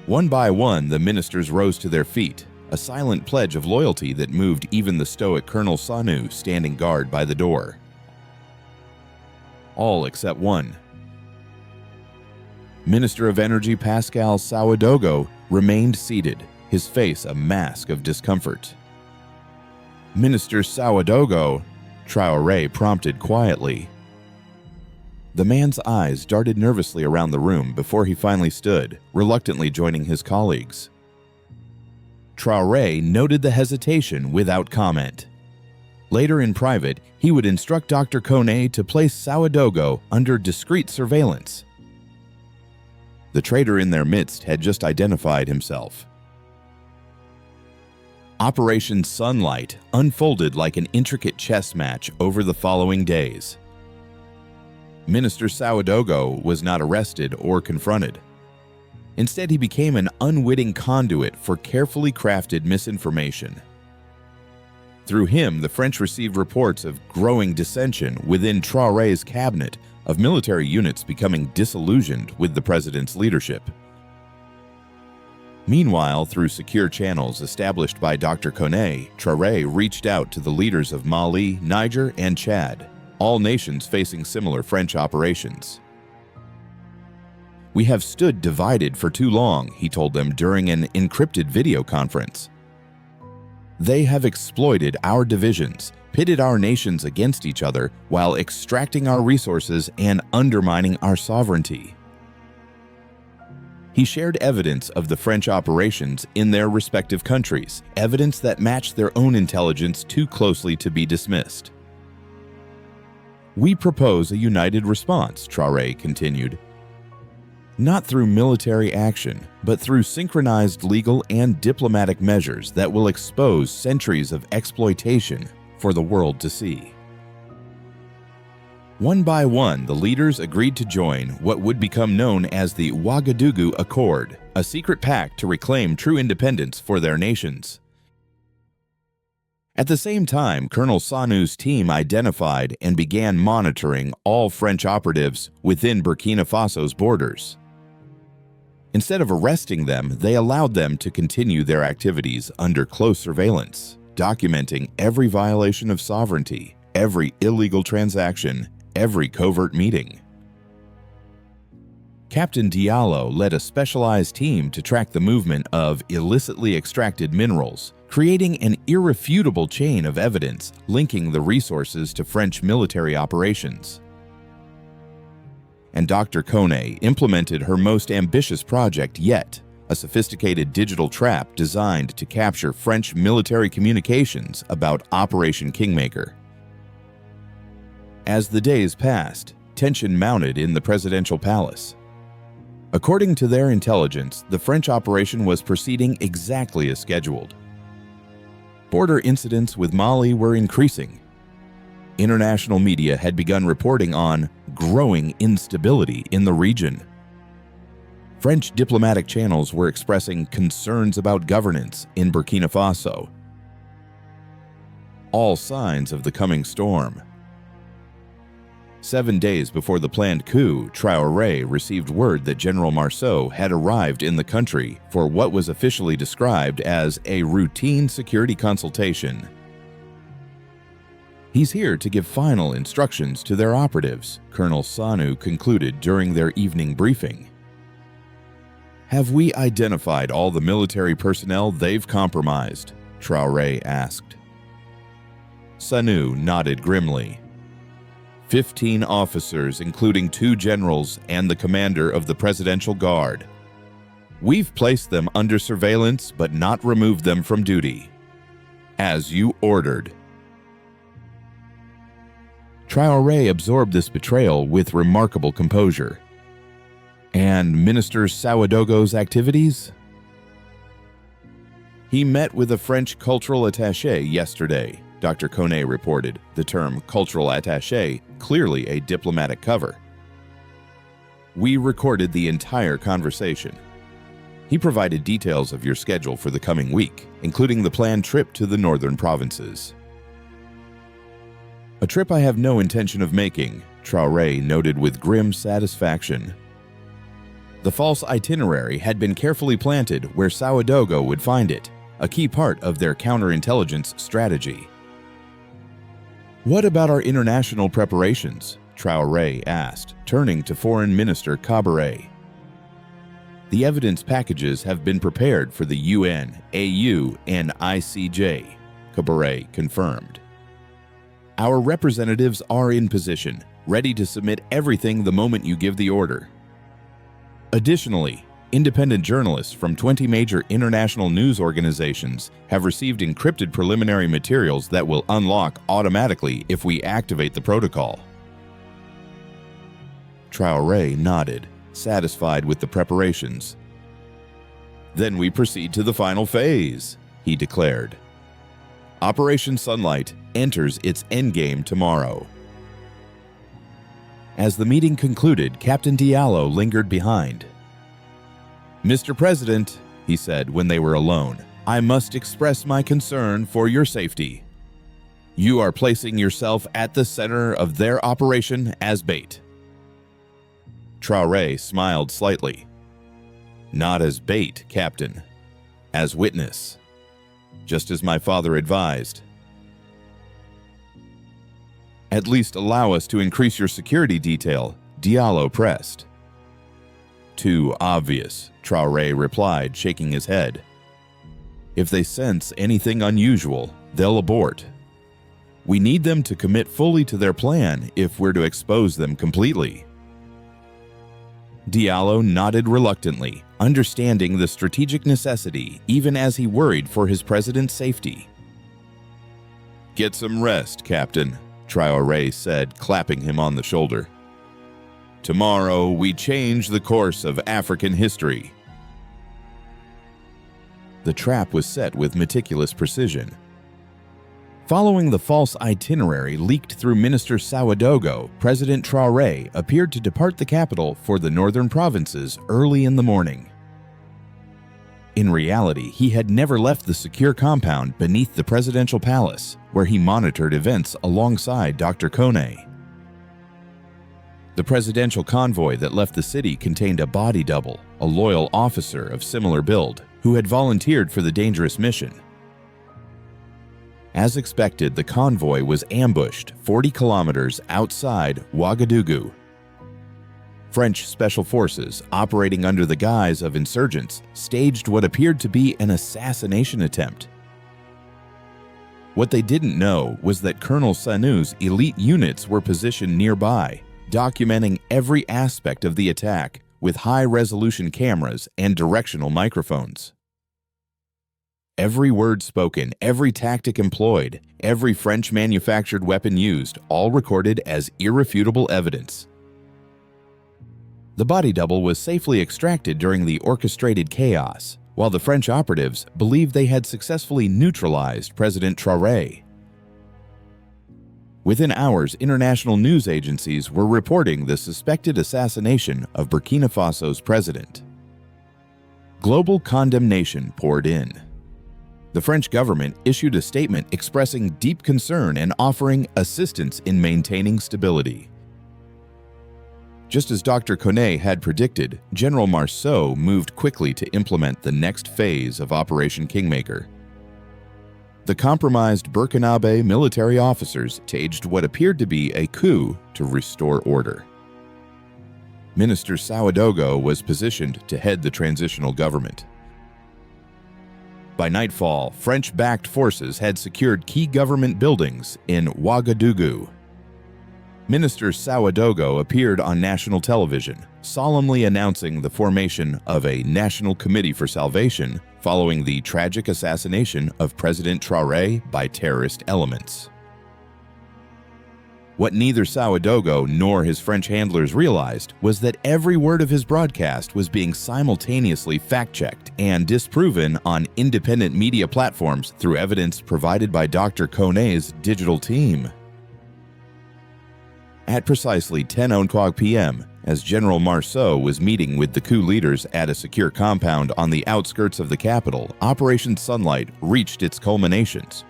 One by one, the ministers rose to their feet, a silent pledge of loyalty that moved even the stoic Colonel Sanu standing guard by the door. All except one. Minister of Energy Pascal Sawadogo remained seated, his face a mask of discomfort. "Minister Sawadogo," Traoré prompted quietly. The man's eyes darted nervously around the room before he finally stood, reluctantly joining his colleagues. Traoré noted the hesitation without comment. Later in private, he would instruct Dr. Kone to place Sawadogo under discreet surveillance. The traitor in their midst had just identified himself. Operation Sunlight unfolded like an intricate chess match over the following days. Minister Sawadogo was not arrested or confronted. Instead, he became an unwitting conduit for carefully crafted misinformation. Through him, the French received reports of growing dissension within Traoré's cabinet, of military units becoming disillusioned with the president's leadership. Meanwhile, through secure channels established by Dr. Kone, Traoré reached out to the leaders of Mali, Niger, and Chad, all nations facing similar French operations. "We have stood divided for too long," he told them during an encrypted video conference. "They have exploited our divisions, pitted our nations against each other while extracting our resources and undermining our sovereignty." He shared evidence of the French operations in their respective countries, evidence that matched their own intelligence too closely to be dismissed. "We propose a united response," Traoré continued. "Not through military action, but through synchronized legal and diplomatic measures that will expose centuries of exploitation for the world to see." One by one, the leaders agreed to join what would become known as the Ouagadougou Accord, a secret pact to reclaim true independence for their nations. At the same time, Colonel Sanu's team identified and began monitoring all French operatives within Burkina Faso's borders. Instead of arresting them, they allowed them to continue their activities under close surveillance, documenting every violation of sovereignty, every illegal transaction, every covert meeting. Captain Diallo led a specialized team to track the movement of illicitly extracted minerals, creating an irrefutable chain of evidence linking the resources to French military operations. And Dr. Kone implemented her most ambitious project yet, a sophisticated digital trap designed to capture French military communications about Operation Kingmaker. As the days passed, tension mounted in the presidential palace. According to their intelligence, the French operation was proceeding exactly as scheduled. Border incidents with Mali were increasing. International media had begun reporting on growing instability in the region. French diplomatic channels were expressing concerns about governance in Burkina Faso. All signs of the coming storm. 7 days before the planned coup, Traoré received word that General Marceau had arrived in the country for what was officially described as a routine security consultation. "He's here to give final instructions to their operatives," Colonel Sanu concluded during their evening briefing. "Have we identified all the military personnel they've compromised?" Traoré asked. Sanu nodded grimly. 15 officers, including 2 generals and the commander of the Presidential Guard. We've placed them under surveillance but not removed them from duty. As you ordered. Traoré absorbed this betrayal with remarkable composure. And Minister Ouagadougou's activities? He met with a French cultural attaché yesterday, Dr. Koné reported, the term cultural attaché clearly a diplomatic cover. We recorded the entire conversation. He provided details of your schedule for the coming week, including the planned trip to the northern provinces. A trip I have no intention of making, Traoré noted with grim satisfaction. The false itinerary had been carefully planted where Ouagadougou would find it, a key part of their counterintelligence strategy. What about our international preparations? Traoré asked, turning to Foreign Minister Cabaret. The evidence packages have been prepared for the UN, AU, and ICJ, Cabaret confirmed. Our representatives are in position, ready to submit everything the moment you give the order. Additionally, independent journalists from 20 major international news organizations have received encrypted preliminary materials that will unlock automatically if we activate the protocol. Traoré nodded, satisfied with the preparations. Then we proceed to the final phase, he declared. Operation Sunlight enters its endgame tomorrow. As the meeting concluded, Captain Diallo lingered behind. Mr. President, he said when they were alone, I must express my concern for your safety. You are placing yourself at the center of their operation as bait. Traoré smiled slightly. Not as bait, Captain. As witness. Just as my father advised. At least allow us to increase your security detail, Diallo pressed. Too obvious, Traoré replied, shaking his head. If they sense anything unusual, they'll abort. We need them to commit fully to their plan if we're to expose them completely. Diallo nodded reluctantly, understanding the strategic necessity even as he worried for his president's safety. Get some rest, Captain, Traoré said, clapping him on the shoulder. Tomorrow we change the course of African history. The trap was set with meticulous precision. Following the false itinerary leaked through Minister Ouagadougou, President Traoré appeared to depart the capital for the northern provinces early in the morning. In reality, he had never left the secure compound beneath the presidential palace, where he monitored events alongside Dr. Koné. The presidential convoy that left the city contained a body double, a loyal officer of similar build, who had volunteered for the dangerous mission. As expected, the convoy was ambushed 40 kilometers outside Ouagadougou. French special forces, operating under the guise of insurgents, staged what appeared to be an assassination attempt. What they didn't know was that Colonel Sanou's elite units were positioned nearby, documenting every aspect of the attack with high-resolution cameras and directional microphones. Every word spoken, every tactic employed, every French-manufactured weapon used, all recorded as irrefutable evidence. The body double was safely extracted during the orchestrated chaos, while the French operatives believed they had successfully neutralized President Traoré. Within hours, international news agencies were reporting the suspected assassination of Burkina Faso's president. Global condemnation poured in. The French government issued a statement expressing deep concern and offering assistance in maintaining stability. Just as Dr. Koné had predicted, General Marceau moved quickly to implement the next phase of Operation Kingmaker. The compromised Burkinabe military officers staged what appeared to be a coup to restore order. Minister Ouagadougou was positioned to head the transitional government. By nightfall, French-backed forces had secured key government buildings in Ouagadougou. Minister Ouagadougou appeared on national television, solemnly announcing the formation of a National Committee for Salvation following the tragic assassination of President Traoré by terrorist elements. What neither Ouagadougou nor his French handlers realized was that every word of his broadcast was being simultaneously fact-checked and disproven on independent media platforms through evidence provided by Dr. Koné's digital team. At precisely 10:00 p.m., as General Marceau was meeting with the coup leaders at a secure compound on the outskirts of the capital, Operation Sunlight reached its culminations.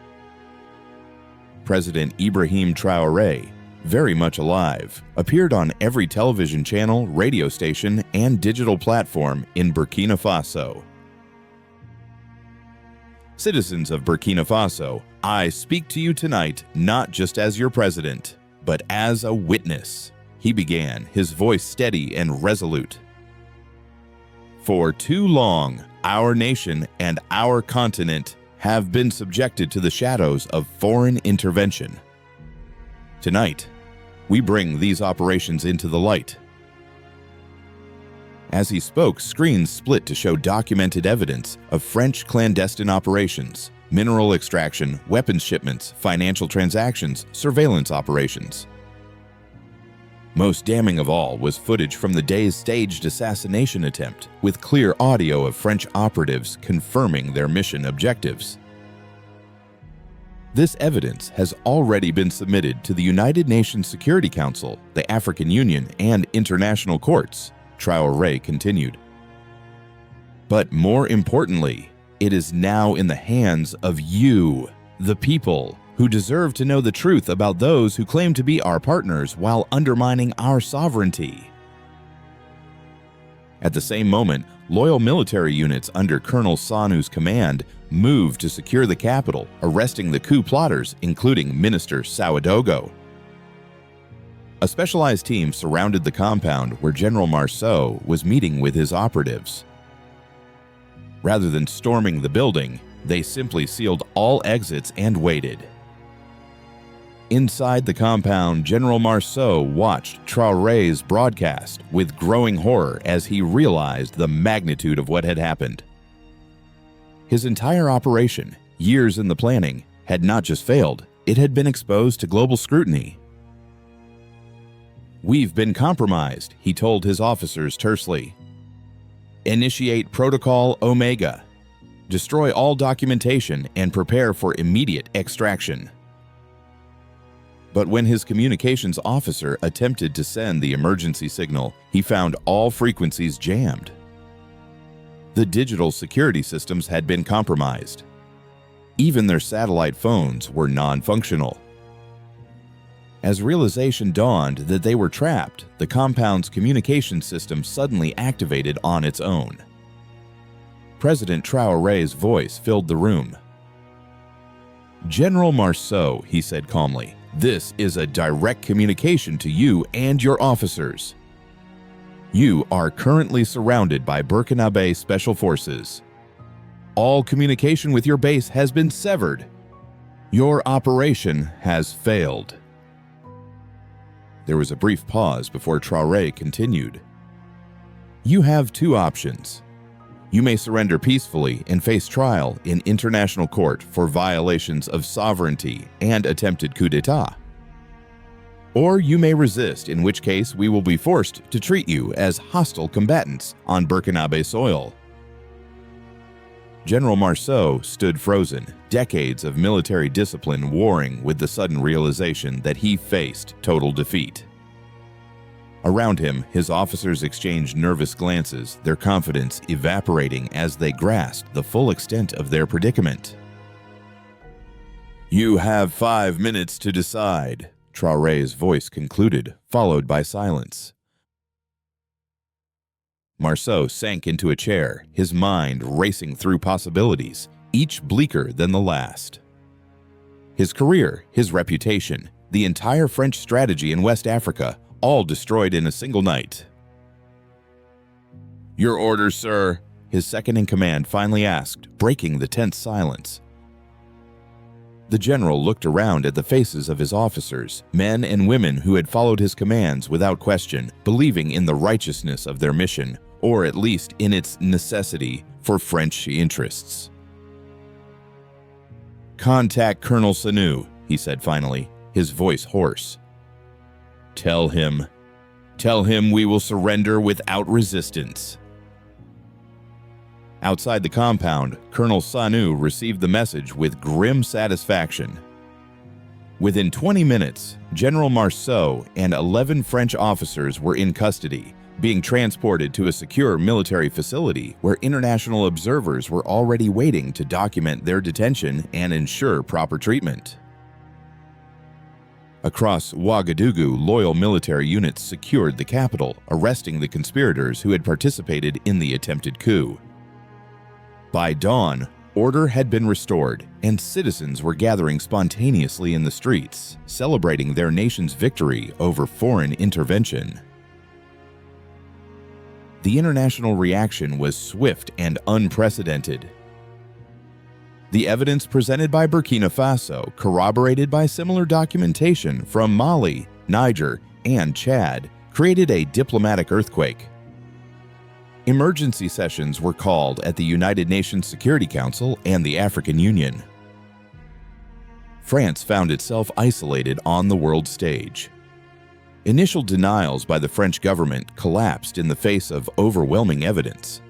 President Ibrahim Traoré, very much alive, appeared on every television channel, radio station, and digital platform in Burkina Faso. Citizens of Burkina Faso, I speak to you tonight not just as your president, but as a witness, he began, his voice steady and resolute. For too long, our nation and our continent have been subjected to the shadows of foreign intervention. Tonight, we bring these operations into the light. As he spoke, screens split to show documented evidence of French clandestine operations, mineral extraction, weapons shipments, financial transactions, surveillance operations. Most damning of all was footage from the day's staged assassination attempt, with clear audio of French operatives confirming their mission objectives. This evidence has already been submitted to the United Nations Security Council, the African Union, and international courts, Traoré continued. But more importantly, it is now in the hands of you, the people, who deserve to know the truth about those who claim to be our partners while undermining our sovereignty. At the same moment, loyal military units under Colonel Sanu's command moved to secure the capital, arresting the coup plotters, including Minister Ouagadougou. A specialized team surrounded the compound where General Marceau was meeting with his operatives. Rather than storming the building, they simply sealed all exits and waited. Inside the compound, General Marceau watched Traoré's broadcast with growing horror as he realized the magnitude of what had happened. His entire operation, years in the planning, had not just failed, it had been exposed to global scrutiny. "We've been compromised," he told his officers tersely. "Initiate Protocol Omega. Destroy all documentation and prepare for immediate extraction." But when his communications officer attempted to send the emergency signal, he found all frequencies jammed. The digital security systems had been compromised. Even their satellite phones were non-functional. As realization dawned that they were trapped, the compound's communication system suddenly activated on its own. President Traoré's voice filled the room. "General Marceau," he said calmly, "this is a direct communication to you and your officers. You are currently surrounded by Burkina Faso Special Forces. All communication with your base has been severed. Your operation has failed." There was a brief pause before Traoré continued. "You have two options. You may surrender peacefully and face trial in international court for violations of sovereignty and attempted coup d'etat. Or you may resist, in which case we will be forced to treat you as hostile combatants on Burkinabe soil." General Marceau stood frozen, decades of military discipline warring with the sudden realization that he faced total defeat. Around him, his officers exchanged nervous glances, their confidence evaporating as they grasped the full extent of their predicament. "You have 5 minutes to decide," Traoré's voice concluded, followed by silence. Marceau sank into a chair, his mind racing through possibilities, each bleaker than the last. His career, his reputation, the entire French strategy in West Africa, all destroyed in a single night. "Your orders, sir," his second-in-command finally asked, breaking the tense silence. The general looked around at the faces of his officers, men and women who had followed his commands without question, believing in the righteousness of their mission, or at least in its necessity for French interests. "Contact Colonel Sanu," he said finally, his voice hoarse. Tell him we will surrender without resistance." Outside the compound, Colonel Sanu received the message with grim satisfaction. Within 20 minutes, General Marceau and 11 French officers were in custody, being transported to a secure military facility where international observers were already waiting to document their detention and ensure proper treatment. Across Ouagadougou, loyal military units secured the capital, arresting the conspirators who had participated in the attempted coup. By dawn, order had been restored, and citizens were gathering spontaneously in the streets, celebrating their nation's victory over foreign intervention. The international reaction was swift and unprecedented. The evidence presented by Burkina Faso, corroborated by similar documentation from Mali, Niger, and Chad, created a diplomatic earthquake. Emergency sessions were called at the United Nations Security Council and the African Union. France found itself isolated on the world stage. Initial denials by the French government collapsed in the face of overwhelming evidence.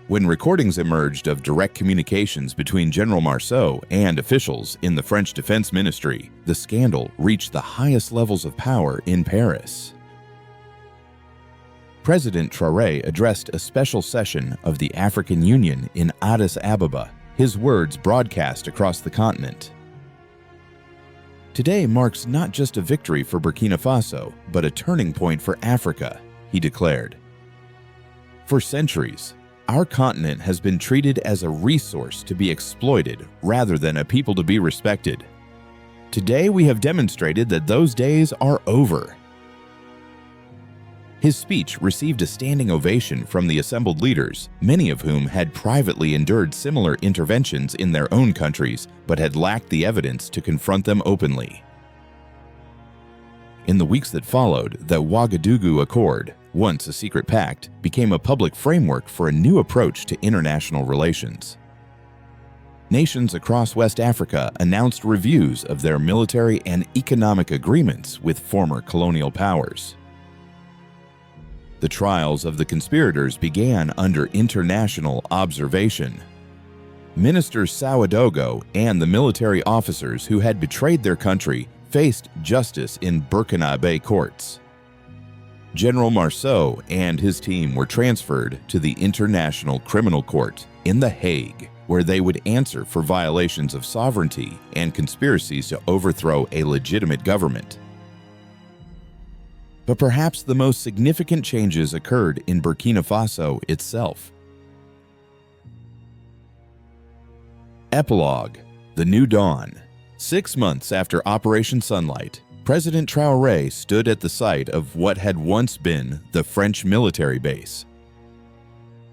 When recordings emerged of direct communications between General Marceau and officials in the French Defense Ministry, the scandal reached the highest levels of power in Paris. President Traoré addressed a special session of the African Union in Addis Ababa, his words broadcast across the continent. "Today marks not just a victory for Burkina Faso, but a turning point for Africa," he declared. "For centuries, our continent has been treated as a resource to be exploited rather than a people to be respected. Today we have demonstrated that those days are over." His speech received a standing ovation from the assembled leaders, many of whom had privately endured similar interventions in their own countries but had lacked the evidence to confront them openly. In the weeks that followed, the Ouagadougou Accord, once a secret pact, became a public framework for a new approach to international relations. Nations across West Africa announced reviews of their military and economic agreements with former colonial powers. The trials of the conspirators began under international observation. Minister Ouagadougou and the military officers who had betrayed their country faced justice in Burkina Faso courts. General Marceau and his team were transferred to the International Criminal Court in The Hague, where they would answer for violations of sovereignty and conspiracies to overthrow a legitimate government. But perhaps the most significant changes occurred in Burkina Faso itself. Epilogue: The New Dawn. 6 months after Operation Sunlight, President Traoré stood at the site of what had once been the French military base.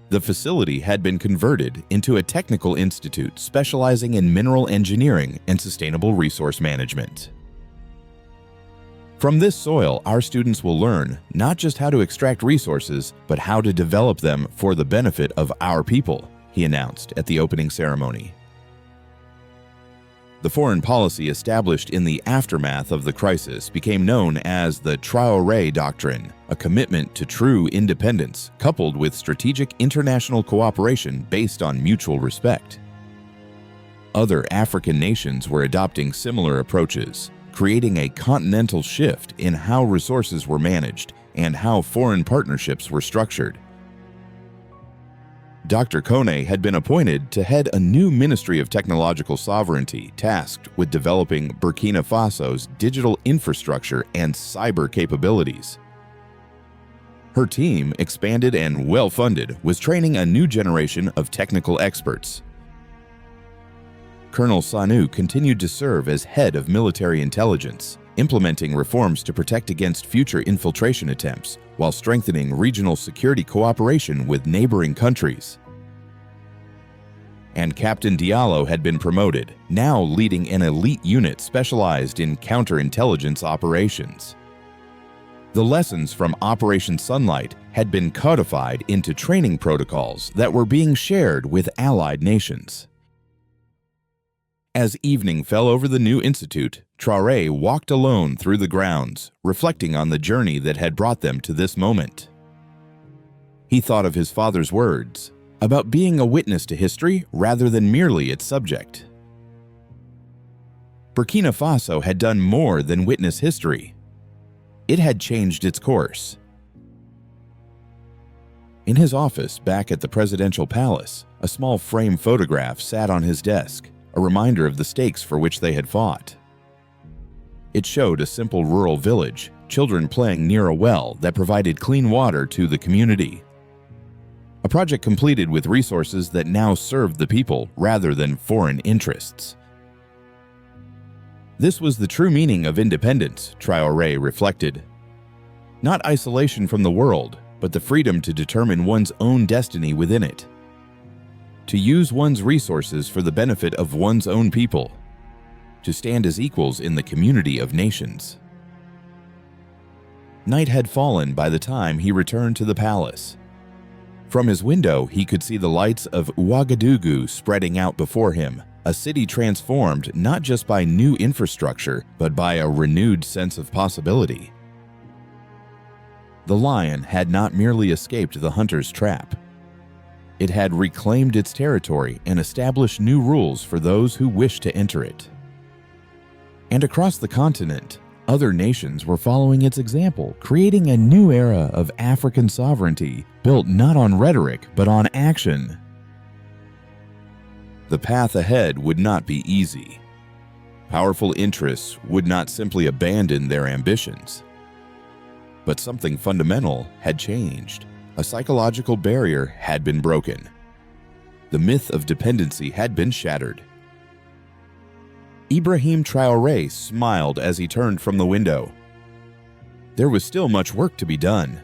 The facility had been converted into a technical institute specializing in mineral engineering and sustainable resource management. From this soil, our students will learn not just how to extract resources, but how to develop them for the benefit of our people, he announced at the opening ceremony. The foreign policy established in the aftermath of the crisis became known as the Traoré Doctrine, a commitment to true independence coupled with strategic international cooperation based on mutual respect. Other African nations were adopting similar approaches, creating a continental shift in how resources were managed and how foreign partnerships were structured. Dr. Kone had been appointed to head a new Ministry of Technological Sovereignty tasked with developing Burkina Faso's digital infrastructure and cyber capabilities. Her team, expanded and well-funded, was training a new generation of technical experts. Colonel Sanu continued to serve as head of military intelligence, implementing reforms to protect against future infiltration attempts while strengthening regional security cooperation with neighboring countries. and Captain Diallo had been promoted, now leading an elite unit specialized in counterintelligence operations. The lessons from Operation Sunlight had been codified into training protocols that were being shared with allied nations. As evening fell over the new institute, Traoré walked alone through the grounds, reflecting on the journey that had brought them to this moment. He thought of his father's words, about being a witness to history rather than merely its subject. Burkina Faso had done more than witness history. It had changed its course. In his office back at the presidential palace, a small frame photograph sat on his desk, a reminder of the stakes for which they had fought. It showed a simple rural village, children playing near a well that provided clean water to the community. A project completed with resources that now served the people rather than foreign interests. This was the true meaning of independence, Traoré reflected. Not isolation from the world, but the freedom to determine one's own destiny within it. To use one's resources for the benefit of one's own people. To stand as equals in the community of nations. Night had fallen by the time he returned to the palace. From his window, he could see the lights of Ouagadougou spreading out before him, a city transformed not just by new infrastructure, but by a renewed sense of possibility. The lion had not merely escaped the hunter's trap. It had reclaimed its territory and established new rules for those who wished to enter it. And across the continent, other nations were following its example, creating a new era of African sovereignty built not on rhetoric but on action. The path ahead would not be easy. Powerful interests would not simply abandon their ambitions. But something fundamental had changed. A psychological barrier had been broken. The myth of dependency had been shattered. Ibrahim Traoré smiled as he turned from the window. There was still much work to be done.